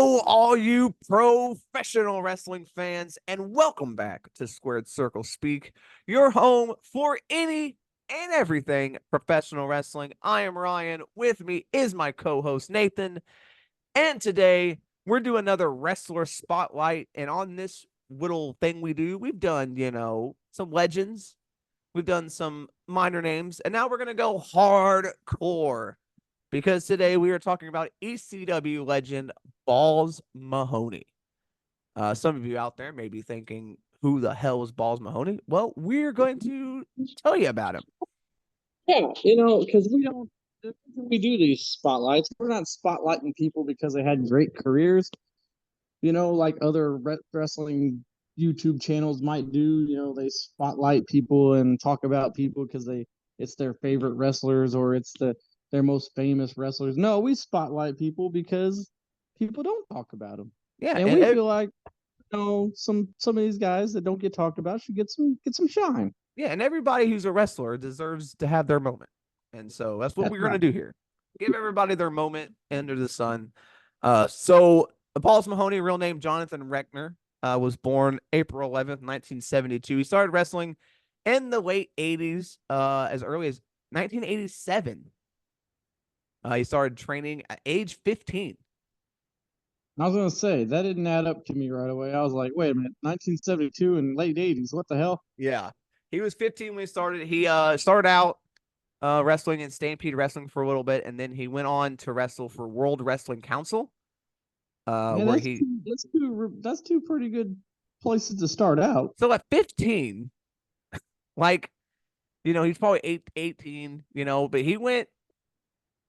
Hello, all you professional wrestling fans, and welcome back to Squared Circle Speak, your home for any and everything professional wrestling. I am Ryan. With me is my co-host Nathan, and today we're doing another wrestler spotlight. And on this little thing we do, we've done, some legends, we've done some minor names, and now we're gonna go hardcore because today we are talking about ECW legend Balls Mahoney. Some of you out there may be thinking, who the hell is Balls Mahoney? Well, we're going to tell you about him. Yeah, because we do these spotlights. We're not spotlighting people because they had great careers, like other wrestling YouTube channels might do. They spotlight people and talk about people because it's their favorite wrestlers or it's their most famous wrestlers. No, we spotlight people because people don't talk about them. Yeah, And we feel like some of these guys that don't get talked about should get some shine. yeah, and everybody who's a wrestler deserves to have their moment. And so that's what That's we're going to right. do here. Give everybody their moment under the sun. So Balls Mahoney, real name Jonathan Reckner, was born April 11th, 1972. He started wrestling in the late 80s, as early as 1987. He started training at age 15. I was gonna say that didn't add up to me right away. I was like, wait a minute, 1972 and late 80s. What the hell? Yeah. He was 15 when he started. He started out wrestling in Stampede Wrestling for a little bit, and then he went on to wrestle for World Wrestling Council, Man, where that's he that's two pretty good places to start out. so at 15, like, he's probably 18, but he went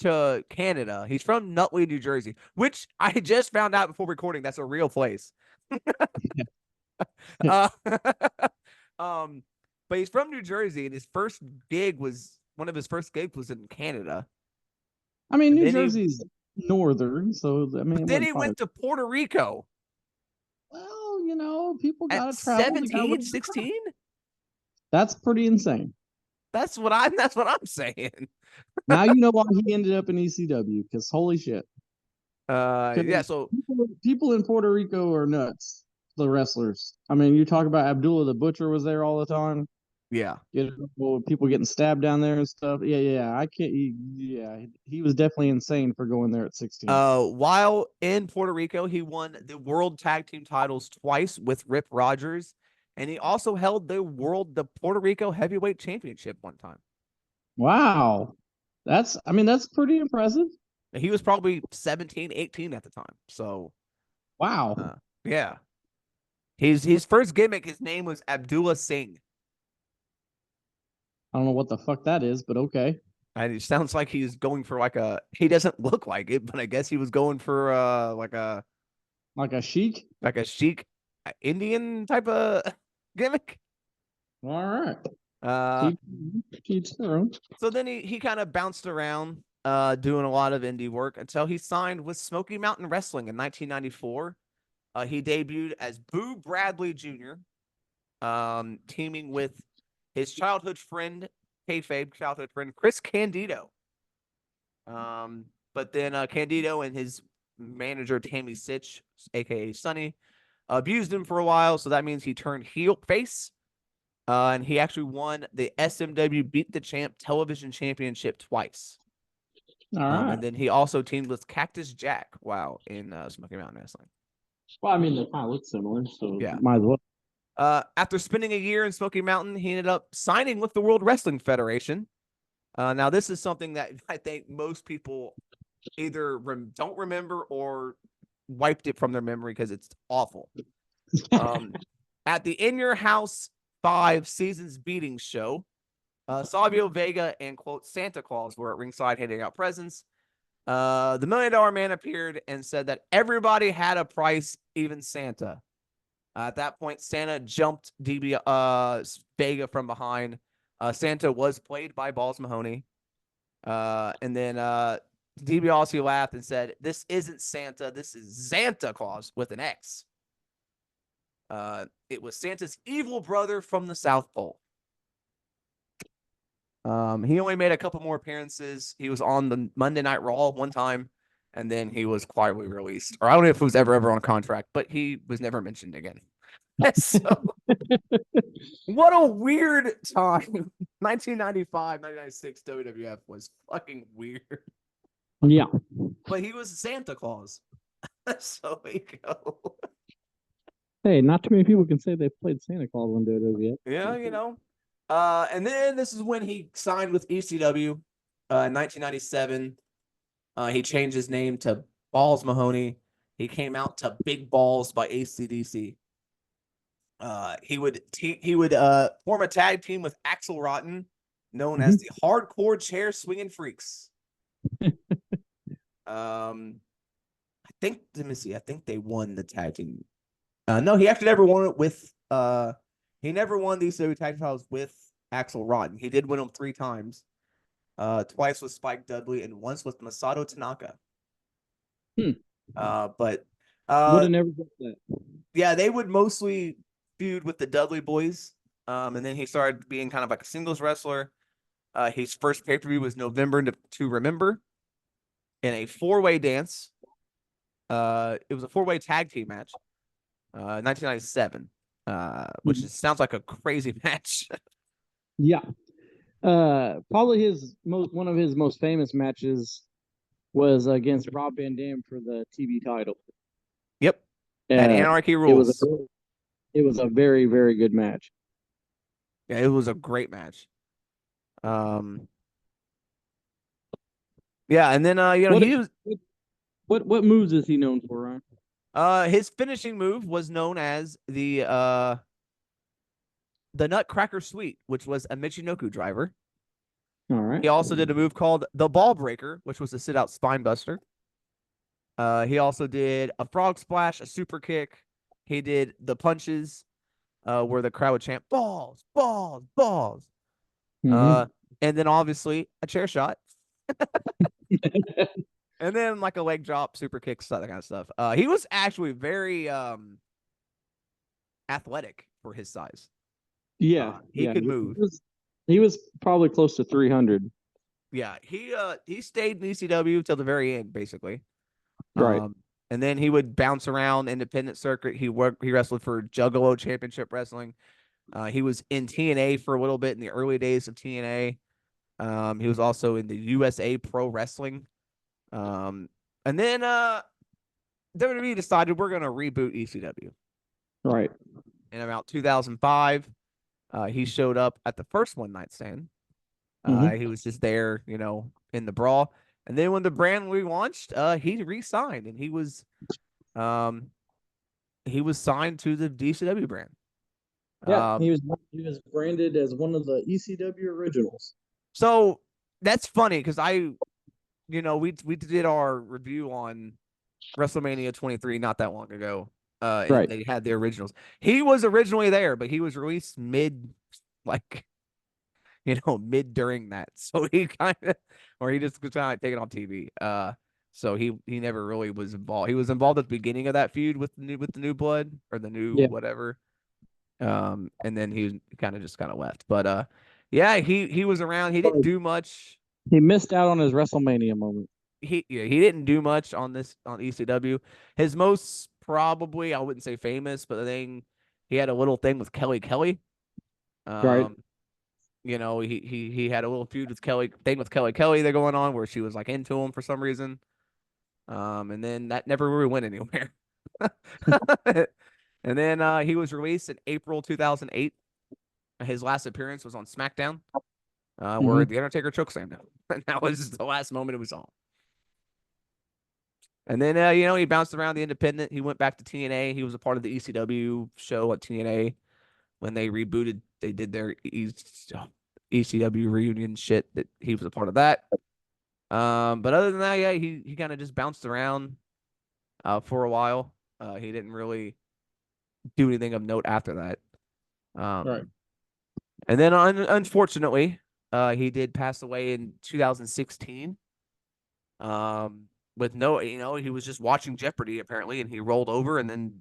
to Canada. He's from Nutley, New Jersey, which I just found out before recording. That's a real place. uh, um, but he's from New Jersey, and one of his first gigs was in Canada. I mean, And New then he, Jersey's northern, so I mean, but it then wasn't he far. went to Puerto Rico Well, people at gotta travel. They gotta look 17, at the crowd. 16. That's pretty insane. That's what I'm saying. Now you know why he ended up in ECW. Because holy shit, Yeah, 'cause so people in Puerto Rico are nuts. The wrestlers. I mean, you talk about Abdullah the Butcher was there all the time. yeah. People getting stabbed down there and stuff. Yeah. I can't. Yeah, he was definitely insane for going there at 16. While in Puerto Rico, he won the World Tag Team titles twice with Rip Rogers, and he also held the Puerto Rico Heavyweight Championship one time. Wow, that's pretty impressive. He was probably 17, 18 at the time. So, Wow, yeah. His first gimmick, his name was Abdullah Singh. I don't know what the fuck that is, but okay. And it sounds like he's going for he doesn't look like it, but I guess he was going for Like a chic. like a chic Indian type of gimmick. All right, Uh keep keeps their own. so then he kind of bounced around doing a lot of indie work until he signed with Smoky Mountain Wrestling in 1994. He debuted as Boo Bradley Jr., teaming with his childhood friend, kayfabe childhood friend, Chris Candido. But then Candido and his manager, Tammy Sitch, aka Sonny, abused him for a while. So that means he turned face. And he actually won the SMW Beat the Champ television championship twice. All right. And then he also teamed with Cactus Jack in Smoky Mountain Wrestling. Well, I mean, they kind of look similar, so Yeah. might as well. After spending a year in Smoky Mountain, he ended up signing with the World Wrestling Federation. Now, this is something that I think most people either don't remember or wiped it from their memory because it's awful. At the In Your House 5 Seasons Beatings show, Savio Vega and, quote, Santa Claus were at ringside handing out presents. The $1 Million Man appeared and said that everybody had a price, even Santa. At that point, Santa jumped Vega from behind. Santa was played by Balls Mahoney. And then DiBiase laughed and said, "This isn't Santa. This is Xanta Claus with an X." It was Santa's evil brother from the South Pole. He only made a couple more appearances. He was on the Monday Night Raw one time, and then he was quietly released. Or I don't know if he was ever on contract, but he was never mentioned again. So what a weird time. 1995, 1996 WWF was fucking weird. Yeah. But he was Santa Claus. So there you go. Hey, not too many people can say they played Santa Claus on WWE. Yeah, you know. And then this is when he signed with ECW in 1997. He changed his name to Balls Mahoney. He came out to Big Balls by ACDC. He would form a tag team with Axel Rotten, known as the Hardcore Chair Swinging Freaks. I think let me see. I think they won the tag team. No, he actually never won it with. He never won these tag team titles with Axel Rotten. He did win them 3 times. Twice with Spike Dudley and once with Masato Tanaka. But would have never got that. Yeah, they would mostly feud with the Dudley boys. And then he started being kind of like a singles wrestler. His first pay-per-view was November to Remember in a 4-way dance. It was a 4-way tag team match. 1997. Which sounds like a crazy match. Yeah. Probably one of his most famous matches was against Rob Van Dam for the TV title. Yep. At Anarchy Rules. It was a very, very good match. Yeah, it was a great match. Yeah, and then what moves is he known for, Ryan? His finishing move was known as the Nutcracker Sweep, which was a Michinoku driver. All right. He also did a move called the Ball Breaker, which was a sit-out spine buster. He also did a frog splash, a super kick. He did the punches, where the crowd would chant balls, balls, balls. And then obviously a chair shot. And then like a leg drop, super kicks, that kind of stuff. He was actually very athletic for his size. Yeah, he could move. He was probably close to 300. Yeah, he stayed in ECW till the very end, basically. Right. And then he would bounce around independent circuit. He wrestled for Juggalo Championship Wrestling. He was in TNA for a little bit in the early days of TNA. He was also in the USA Pro Wrestling. And then WWE decided we're going to reboot ECW. Right. In about 2005, he showed up at the first One Night Stand. He was just there, in the brawl. And then when the brand relaunched, he re-signed, and he was signed to the DCW brand. Yeah, he was branded as one of the ECW originals. So that's funny because we did our review on WrestleMania 23 not that long ago. And they had the originals. He was originally there, but he was released mid during that. So he he just was kind of like taken off TV. So he never really was involved. He was involved at the beginning of that feud with the new blood or the new whatever. And then he kind of left. But yeah, he was around. He didn't do much. He missed out on his WrestleMania moment. He didn't do much on ECW. His most probably, I wouldn't say famous, but he had a little thing with Kelly Kelly. Right. He had a little feud with Kelly Kelly they're going on where she was like into him for some reason. And then that never really went anywhere. And then he was released in April 2008. His last appearance was on SmackDown, where The Undertaker chokeslammed him. And that was the last moment it was on. And then, he bounced around the independent. He went back to TNA. He was a part of the ECW show at TNA when they rebooted. They did their ECW reunion shit. That he was a part of that. But other than that, yeah, he kind of just bounced around for a while. He didn't really do anything of note after that. Right. And then, unfortunately, he did pass away in 2016. With no, he was just watching Jeopardy apparently, and he rolled over and then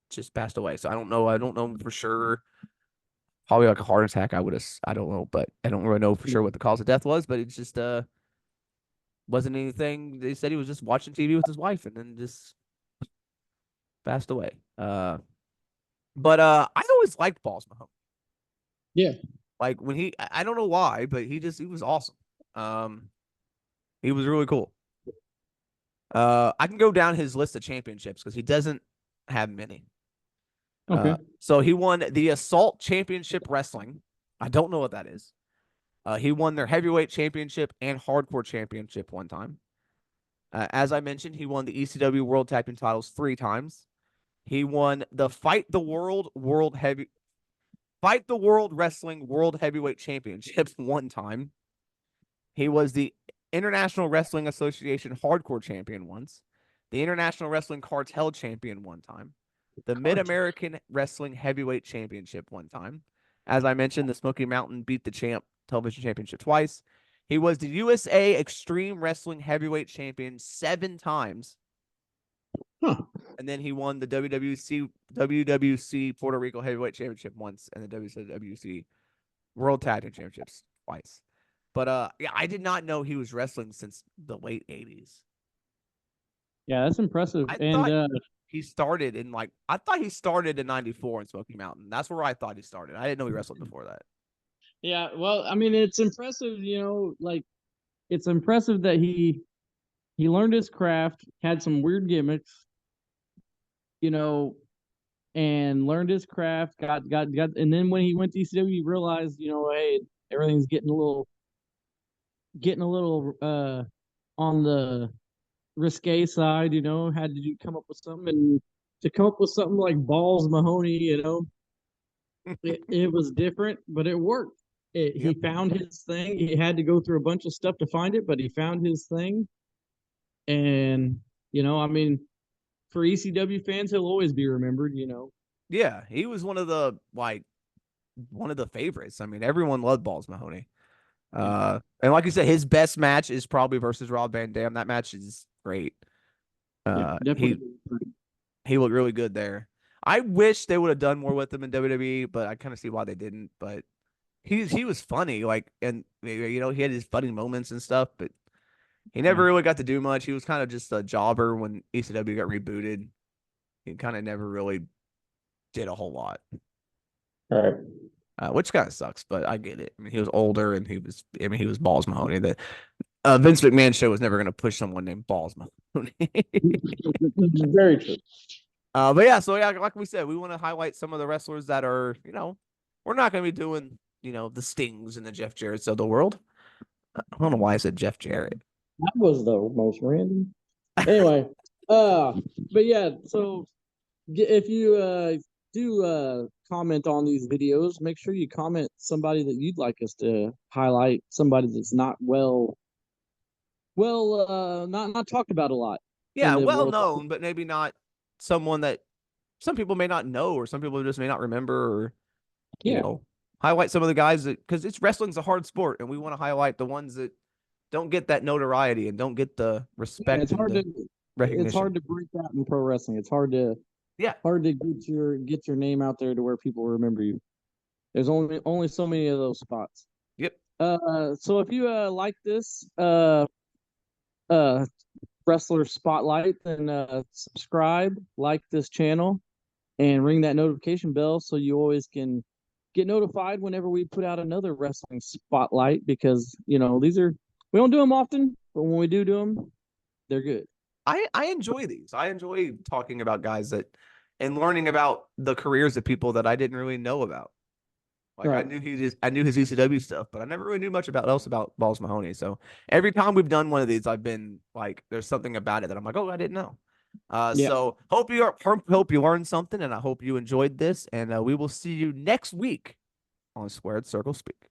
just passed away. So I don't know for sure. Probably like a heart attack. I don't know, but I don't really know for sure what the cause of death was. But it's just wasn't anything. They said he was just watching TV with his wife and then just passed away. But I always liked Balls Mahoney. Yeah. Like when I don't know why, but he was awesome. He was really cool. I can go down his list of championships because he doesn't have many. Okay. So he won the Assault Championship Wrestling. I don't know what that is. He won their heavyweight championship and hardcore championship one time. As I mentioned, he won the ECW World Tag Team titles 3 times. He won the Fight the World Wrestling World Heavyweight Championship one time. He was the International Wrestling Association Hardcore Champion once, the International Wrestling Cartel Champion one time, the Mid-American Wrestling Heavyweight Championship one time. As I mentioned, the Smoky Mountain beat the champ television championship twice. He was the USA Extreme Wrestling Heavyweight Champion 7 times. Huh. And then he won the WWC Puerto Rico Heavyweight Championship once and the WWC World Tag Team Championships twice. But yeah, I did not know he was wrestling since the late 80s. Yeah, that's impressive. I And thought he started in I thought he started in 94 in Smoky Mountain. That's where I thought he started. I didn't know he wrestled before that. yeah, well, I mean, it's impressive, like it's impressive that he learned his craft, had some weird gimmicks, you know, and learned his craft, got, and then when he went to ECW, he realized, hey, everything's getting a little on the risque side, had to come up with something, and to come up with something like Balls Mahoney, it was different, but it worked. He found his thing. He had to go through a bunch of stuff to find it, but he found his thing. And, I mean, for ECW fans, he'll always be remembered, Yeah, he was one of the favorites. I mean, everyone loved Balls Mahoney. And like you said, his best match is probably versus Rob Van Dam. That match is great. definitely. He looked really good there. I wish they would have done more with him in WWE, but I kind of see why they didn't. But he was funny, and he had his funny moments and stuff, but he never really got to do much. He was kind of just a jobber when ECW got rebooted. He kind of never really did a whole lot. All right. Which kind of sucks, but I get it. I mean, he was older and he was Balls Mahoney. The Vince McMahon show was never going to push someone named Balls Mahoney. Very true. But yeah, so yeah, like we said, we want to highlight some of the wrestlers that are, we're not going to be doing, the Stings and the Jeff Jarretts of the world. I don't know why I said Jeff Jarrett. That was the most random. Anyway, but yeah, so if you do comment on these videos, make sure you comment somebody that you'd like us to highlight, somebody that's not not talked about a lot. Yeah, well known, but maybe not someone that some people may not know, or some people just may not remember, or highlight some of the guys because wrestling's a hard sport, and we want to highlight the ones that don't get that notoriety and don't get the respect. It's hard to recognition. It's hard to break that in pro wrestling. It's hard to get your name out there to where people remember you. There's only so many of those spots. Yep. So if you like this wrestler spotlight, then subscribe, like this channel, and ring that notification bell so you always can get notified whenever we put out another wrestling spotlight, because we don't do them often, but when we do them, they're good. I enjoy these. I enjoy talking about guys and learning about the careers of people that I didn't really know about. Right. I knew his ECW stuff, but I never really knew much about Balls Mahoney. So every time we've done one of these, I've been like, there's something about it that I'm like, oh, I didn't know. So hope you learned something, and I hope you enjoyed this. And we will see you next week on Squared Circle Speak.